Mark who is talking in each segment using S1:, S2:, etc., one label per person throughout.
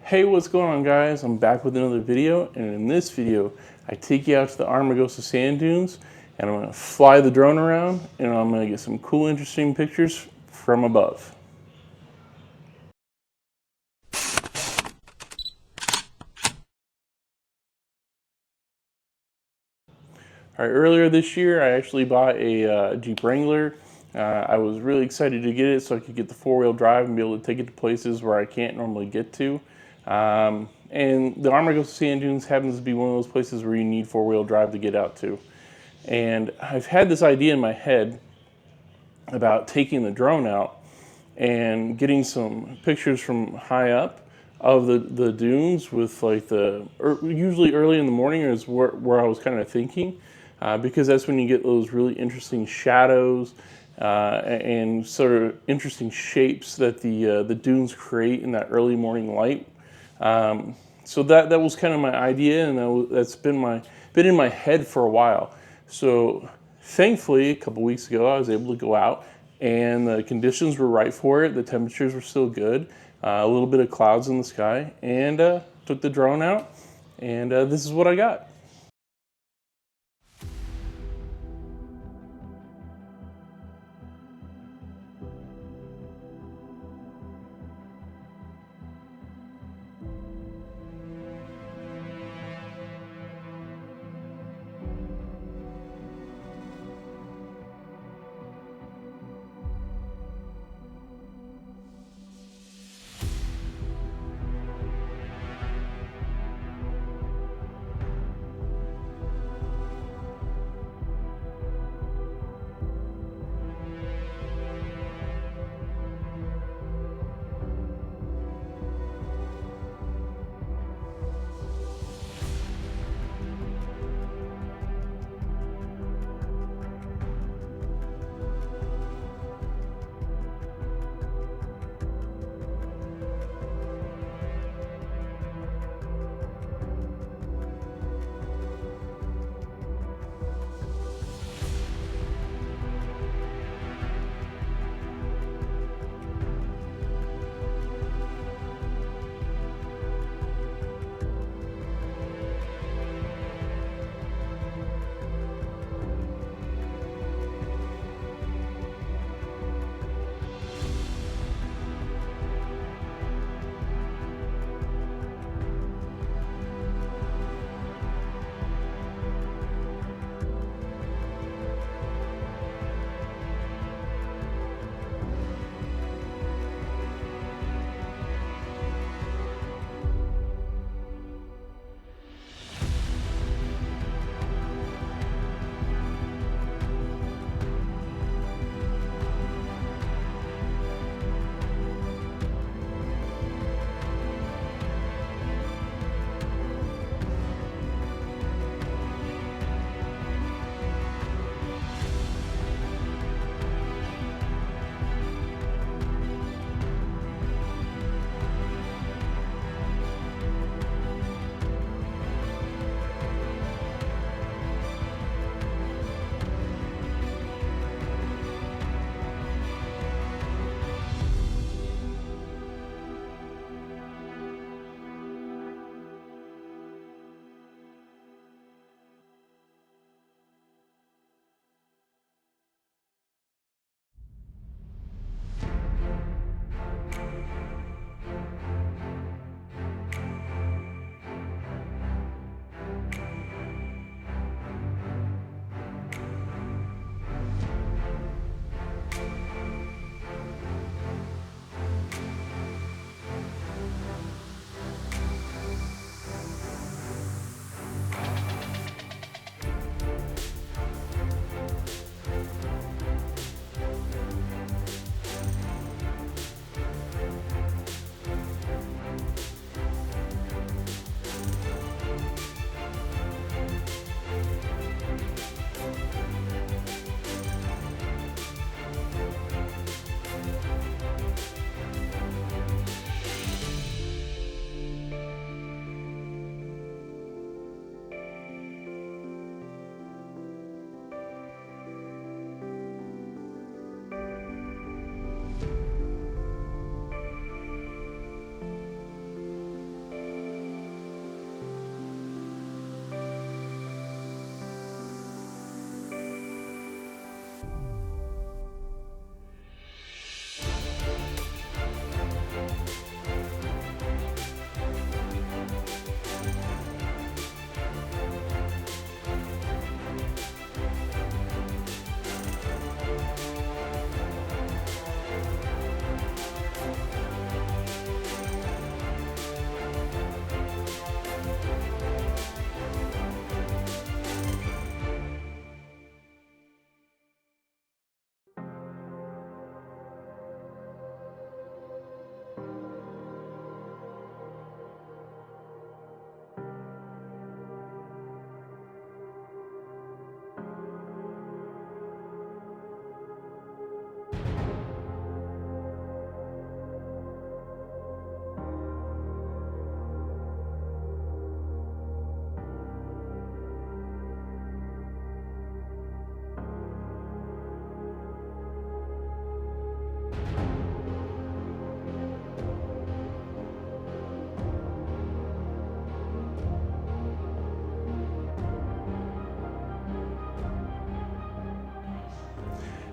S1: Hey, what's going on, guys? I'm back with another video, and in this video I take you out to the Amargosa Sand Dunes and I'm going to fly the drone around and I'm going to get some cool, interesting pictures from above. All right, earlier this year I actually bought a Jeep Wrangler. I was really excited to get it so I could get the four-wheel drive and be able to take it to places where I can't normally get to. And the Amargosa Sand Dunes happens to be one of those places where you need four-wheel drive to get out to. And I've had this idea in my head about taking the drone out and getting some pictures from high up of the dunes with like usually early in the morning is where I was kind of thinking, because that's when you get those really interesting shadows and sort of interesting shapes that the dunes create in that early morning light. So that was kind of my idea, and that's been in my head for a while. So thankfully, a couple weeks ago, I was able to go out, and the conditions were right for it. The temperatures were still good, a little bit of clouds in the sky, and took the drone out, and this is what I got.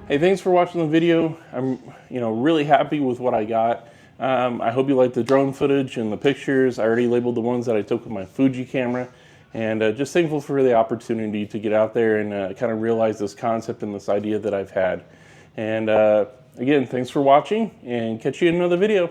S1: Hey, thanks for watching the video. I'm, really happy with what I got. I hope you liked the drone footage and the pictures. I already labeled the ones that I took with my Fuji camera, and just thankful for the opportunity to get out there and kind of realize this concept and this idea that I've had. And again, thanks for watching, and catch you in another video.